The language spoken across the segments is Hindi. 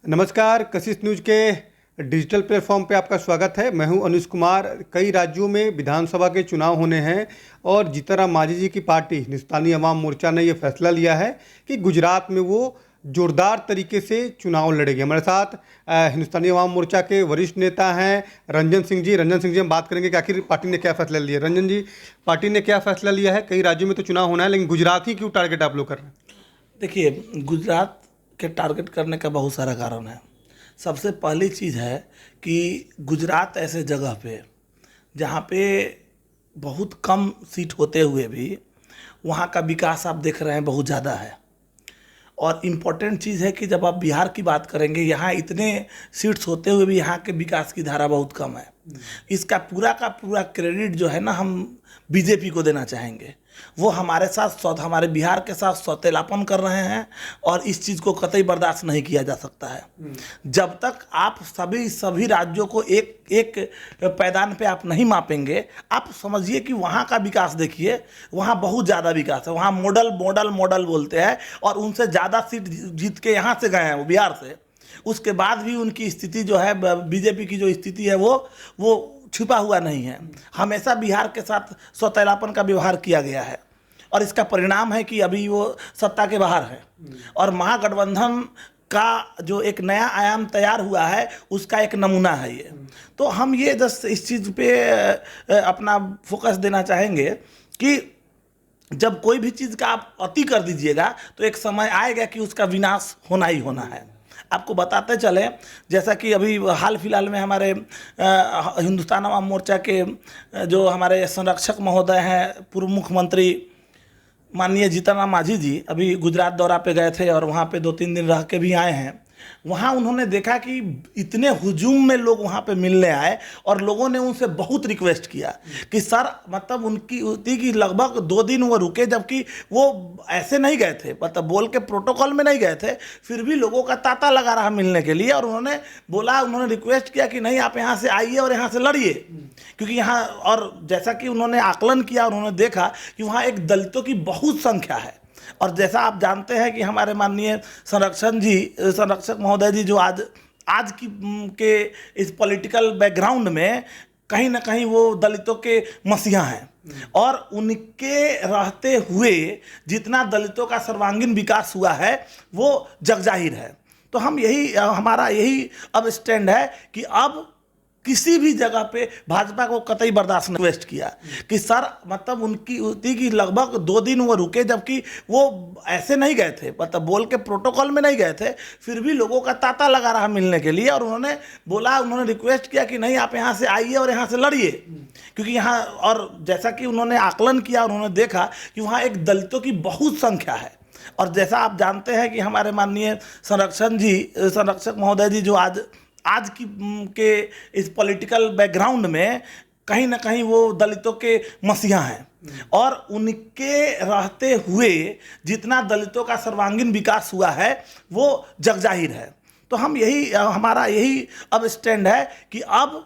नमस्कार, कशिश न्यूज़ के डिजिटल प्लेटफॉर्म पे आपका स्वागत है। मैं हूं अनुज कुमार। कई राज्यों में विधानसभा के चुनाव होने हैं और जीतन राम मांझी जी की पार्टी हिंदुस्तानी अवाम मोर्चा ने ये फैसला लिया है कि गुजरात में वो जोरदार तरीके से चुनाव लड़ेगी। हमारे साथ हिंदुस्तानी अवाम मोर्चा के वरिष्ठ नेता हैं रंजन सिंह जी। हम बात करेंगे कि आखिर पार्टी ने क्या फैसला लिया। रंजन जी, पार्टी ने क्या फैसला लिया है? कई राज्यों में तो चुनाव होना है, लेकिन गुजरात ही क्यों टारगेट आप लोग कर रहे हैं? देखिए, गुजरात के टारगेट करने का बहुत सारा कारण है। सबसे पहली चीज़ है कि गुजरात ऐसे जगह पे जहाँ पे बहुत कम सीट होते हुए भी वहाँ का विकास आप देख रहे हैं बहुत ज़्यादा है। और इम्पोर्टेंट चीज़ है कि जब आप बिहार की बात करेंगे, यहाँ इतने सीट्स होते हुए भी यहाँ के विकास की धारा बहुत कम है। इसका पूरा का पूरा क्रेडिट जो है ना, हम बीजेपी को देना चाहेंगे। वो हमारे साथ हमारे बिहार के साथ सौतेलापन कर रहे हैं और इस चीज़ को कतई बर्दाश्त नहीं किया जा सकता है। जब तक आप सभी राज्यों को एक एक पैदान पे आप नहीं मापेंगे, आप समझिए कि वहाँ का विकास देखिए, वहाँ बहुत ज़्यादा विकास है। वहाँ मॉडल मॉडल मॉडल बोलते हैं और उनसे ज़्यादा सीट जीत के यहाँ से गए हैं वो बिहार से। उसके बाद भी उनकी स्थिति जो है, बीजेपी की जो स्थिति है वो छुपा हुआ नहीं है। हमेशा बिहार के साथ सौतेलापन का व्यवहार किया गया है और इसका परिणाम है कि अभी वो सत्ता के बाहर है। और महागठबंधन का जो एक नया आयाम तैयार हुआ है, उसका एक नमूना है ये। तो हम ये जस्ट इस चीज़ पे अपना फोकस देना चाहेंगे कि जब कोई भी चीज़ का आप अति कर दीजिएगा तो एक समय आएगा कि उसका विनाश होना ही होना है। आपको बताते चले, जैसा कि अभी हाल फिलहाल में हमारे हिंदुस्तान अवाम मोर्चा के जो हमारे संरक्षक महोदय हैं, पूर्व मुख्यमंत्री माननीय जीतन राम मांझी जी अभी गुजरात दौरा पे गए थे और वहाँ पे 2-3 दिन रह के भी आए हैं। वहाँ उन्होंने देखा कि इतने हुजूम में लोग वहाँ पे मिलने आए और लोगों ने उनसे बहुत रिक्वेस्ट किया कि सर, मतलब उनकी कि लगभग 2 दिन वो रुके, जबकि वो ऐसे नहीं गए थे, मतलब बोल के प्रोटोकॉल में नहीं गए थे, फिर भी लोगों का तांता लगा रहा मिलने के लिए। और उन्होंने रिक्वेस्ट किया कि नहीं, आप यहाँ से आइए और यहाँ से लड़िए, क्योंकि यहाँ, और जैसा कि उन्होंने आकलन किया, उन्होंने देखा कि वहाँ एक दलितों की बहुत संख्या है। और जैसा आप जानते हैं कि हमारे माननीय संरक्षक महोदय जी जो आज के इस पॉलिटिकल बैकग्राउंड में कहीं ना कहीं वो दलितों के मसीहा हैं और उनके रहते हुए जितना दलितों का सर्वांगीण विकास हुआ है वो जगजाहिर है। तो हमारा यही अब स्टैंड है कि अब किसी भी जगह पे भाजपा को कतई बर्दाश्त नहीं वेस्ट किया कि सर, मतलब उनकी कि लगभग 2 दिन वो रुके, जबकि वो ऐसे नहीं गए थे, मतलब बोल के प्रोटोकॉल में नहीं गए थे, फिर भी लोगों का तांता लगा रहा मिलने के लिए। और उन्होंने रिक्वेस्ट किया कि नहीं, आप यहाँ से आइए और यहाँ से लड़िए, क्योंकि यहाँ, और जैसा कि उन्होंने आकलन किया, उन्होंने देखा कि वहाँ एक दलितों की बहुत संख्या है। और जैसा आप जानते हैं कि हमारे माननीय संरक्षक महोदय जी जो आज के इस पॉलिटिकल बैकग्राउंड में कहीं ना कहीं वो दलितों के मसीहा हैं और उनके रहते हुए जितना दलितों का सर्वांगीण विकास हुआ है वो जगजाहिर है। तो हमारा यही अब स्टैंड है कि अब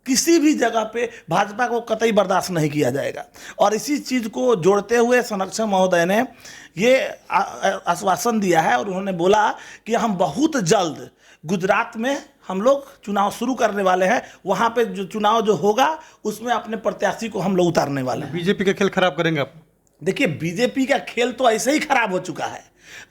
किसी भी जगह पे भाजपा को कतई बर्दाश्त नहीं किया जाएगा। और इसी चीज़ को जोड़ते हुए संरक्षक महोदय ने ये आश्वासन दिया है और उन्होंने बोला कि हम बहुत जल्द गुजरात में हम लोग चुनाव शुरू करने वाले हैं। वहाँ पे जो चुनाव जो होगा उसमें अपने प्रत्याशी को हम लोग उतारने वाले हैं। बीजेपी का खेल खराब करेंगे आप? देखिए, बीजेपी का खेल तो ऐसे ही खराब हो चुका है।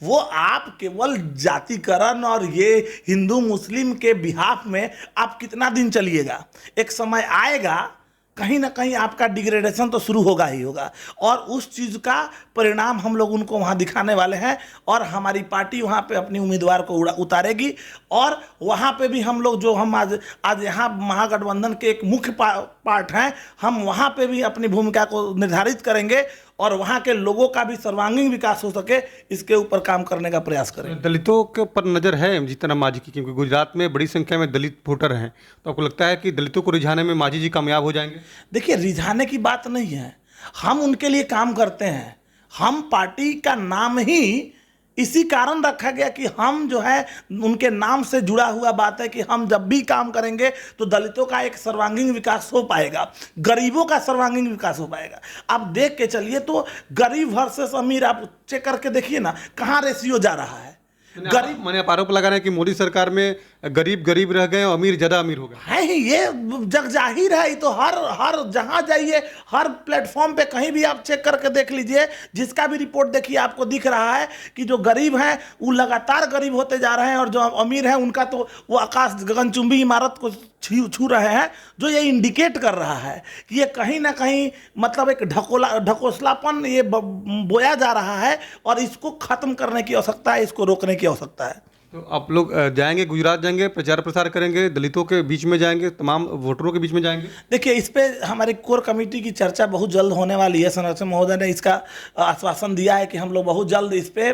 वो आप केवल जातिकरण और ये हिंदू मुस्लिम के बिहाफ में आप कितना दिन चलिएगा? एक समय आएगा कहीं ना कहीं आपका डिग्रेडेशन तो शुरू होगा ही होगा और उस चीज़ का परिणाम हम लोग उनको वहाँ दिखाने वाले हैं। और हमारी पार्टी वहाँ पे अपनी उम्मीदवार को उतारेगी और वहाँ पे भी हम लोग जो हम आज यहाँ महागठबंधन के एक मुख्य पार्ट हैं, हम वहाँ पे भी अपनी भूमिका को निर्धारित करेंगे और वहाँ के लोगों का भी सर्वांगीण विकास हो सके, इसके ऊपर काम करने का प्रयास करें। दलितों के पर नज़र है जीतन राम मांझी की, क्योंकि गुजरात में बड़ी संख्या में दलित वोटर हैं, तो आपको लगता है कि दलितों को रिझाने में मांझी जी कामयाब हो जाएंगे? देखिए, रिझाने की बात नहीं है, हम उनके लिए काम करते हैं। हम पार्टी का नाम ही इसी कारण रखा गया कि हम जो है उनके नाम से जुड़ा हुआ बात है कि हम जब भी काम करेंगे तो दलितों का एक सर्वांगीण विकास हो पाएगा, गरीबों का सर्वांगीण विकास हो पाएगा। आप देख के चलिए तो गरीब वर्सेस अमीर आप चेक करके देखिए ना, कहाँ रेशियो जा रहा है। मैंने आप आरोप लगा रहे हैं कि मोदी सरकार में गरीब गरीब रह गए और अमीर ज़्यादा अमीर हो गए। है ही, ये जग जाहिर है। ये तो हर जहां जाइए, हर प्लेटफॉर्म पे कहीं भी आप चेक करके देख लीजिए, जिसका भी रिपोर्ट देखिए आपको दिख रहा है कि जो गरीब हैं वो लगातार गरीब होते जा रहे हैं, और जो अमीर हैं उनका तो वो आकाश गगनचुंबी इमारत को छू रहे हैं। जो ये इंडिकेट कर रहा है कि ये कहीं ना कहीं मतलब एक ढकोसलापन ये बोया जा रहा है, और इसको खत्म करने की आवश्यकता है, इसको रोकने की आवश्यकता है। तो आप लोग जाएंगे, गुजरात जाएंगे, प्रचार प्रसार करेंगे, दलितों के बीच में जाएंगे, तमाम वोटरों के बीच में जाएंगे? देखिए, इस पे हमारी कोर कमेटी की चर्चा बहुत जल्द होने वाली है। संरक्षण महोदय ने इसका आश्वासन दिया है कि हम लोग बहुत जल्द इस पे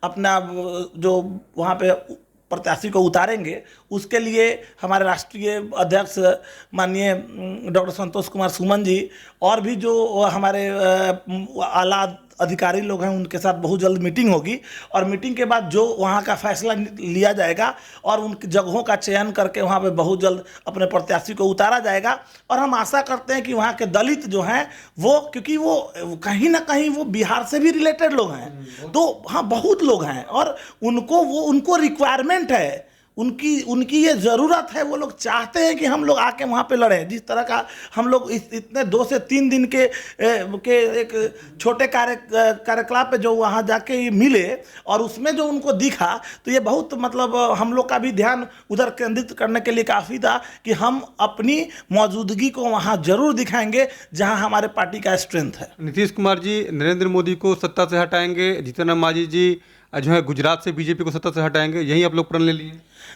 अपना जो वहाँ पे प्रत्याशी को उतारेंगे। उसके लिए हमारे राष्ट्रीय अध्यक्ष माननीय डॉक्टर संतोष कुमार सुमन जी और भी जो हमारे आला अधिकारी लोग हैं उनके साथ बहुत जल्द मीटिंग होगी, और मीटिंग के बाद जो वहाँ का फैसला लिया जाएगा और उन जगहों का चयन करके वहाँ पे बहुत जल्द अपने प्रत्याशी को उतारा जाएगा। और हम आशा करते हैं कि वहाँ के दलित जो हैं वो, क्योंकि वो कहीं ना कहीं वो बिहार से भी रिलेटेड लोग हैं, तो हाँ बहुत लोग हैं, और उनको रिक्वायरमेंट है, उनकी ये ज़रूरत है। वो लोग चाहते हैं कि हम लोग आके वहाँ पे लड़ें। जिस तरह का हम लोग इतने 2 से 3 दिन के एक छोटे कार्यकलाप पे जो वहाँ जाके मिले, और उसमें जो उनको दिखा, तो ये बहुत मतलब हम लोग का भी ध्यान उधर केंद्रित करने के लिए काफ़ी था कि हम अपनी मौजूदगी को वहाँ ज़रूर दिखाएंगे जहाँ हमारे पार्टी का स्ट्रेंथ है। नीतीश कुमार जी नरेंद्र मोदी को सत्ता से हटाएंगे, जीतन राम मांझी जी जो है गुजरात से बीजेपी को सत्ता से हटाएंगे, यही आप लोग प्रण ले लिए?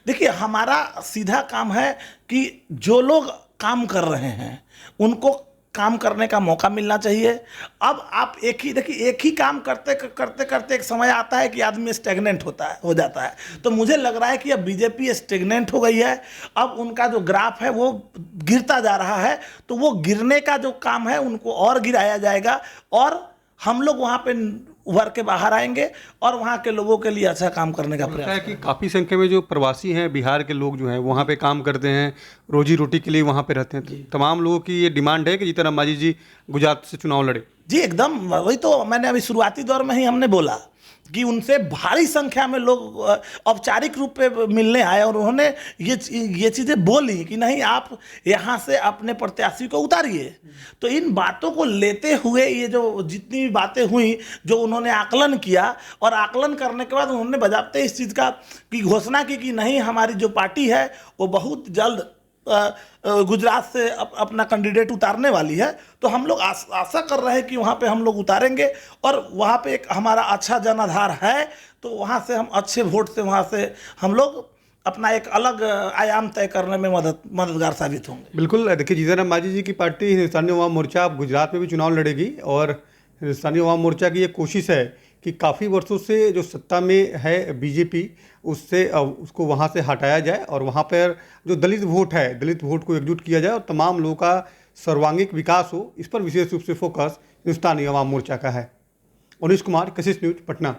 देखिए, हमारा सीधा काम है कि जो लोग काम कर रहे हैं उनको काम करने का मौका मिलना चाहिए। अब आप एक ही काम करते करते एक समय आता है कि आदमी स्टेगनेंट हो जाता है। तो मुझे लग रहा है कि अब बीजेपी स्टेगनेंट हो गई है। अब उनका जो ग्राफ है वो गिरता जा रहा है, तो वो गिरने का जो काम है उनको और गिराया जाएगा, और हम लोग वहाँ पे उभर के बाहर आएंगे और वहाँ के लोगों के लिए अच्छा काम करने का प्रयास है कि काफ़ी संख्या में जो प्रवासी हैं, बिहार के लोग जो हैं वहाँ पे काम करते हैं, रोजी रोटी के लिए वहाँ पे रहते हैं। तो तमाम लोगों की ये डिमांड है कि जीतन राम मांझी जी गुजरात से चुनाव लड़े। जी एकदम, वही तो मैंने अभी शुरुआती दौर में ही हमने बोला कि उनसे भारी संख्या में लोग औपचारिक रूप पे मिलने आए, और उन्होंने ये चीज़ें बोली कि नहीं, आप यहाँ से अपने प्रत्याशी को उतारिए। तो इन बातों को लेते हुए ये जो जितनी भी बातें हुई, जो उन्होंने आकलन किया, और आकलन करने के बाद उन्होंने बजाते इस चीज़ की घोषणा की कि नहीं, हमारी जो पार्टी है वो बहुत जल्द गुजरात से अपना कैंडिडेट उतारने वाली है। तो हम लोग आशा कर रहे हैं कि वहाँ पे हम लोग उतारेंगे, और वहाँ पे एक हमारा अच्छा जनाधार है, तो वहाँ से हम अच्छे वोट से वहाँ से हम लोग अपना एक अलग आयाम तय करने में मददगार साबित होंगे। बिल्कुल, देखिए जीतन राम मांझी जी की पार्टी हिंदुस्तानी अवाम मोर्चा अब गुजरात में भी चुनाव लड़ेगी, और हिंदुस्तानी अवाम मोर्चा की ये कोशिश है कि काफ़ी वर्षों से जो सत्ता में है बीजेपी, उसको वहाँ से हटाया जाए, और वहाँ पर जो दलित वोट है, दलित वोट को एकजुट किया जाए, और तमाम लोगों का सर्वांगीण विकास हो। इस पर विशेष रूप से फोकस हिंदुस्तानी अवाम मोर्चा का है। अनीश कुमार, कशिश न्यूज़, पटना।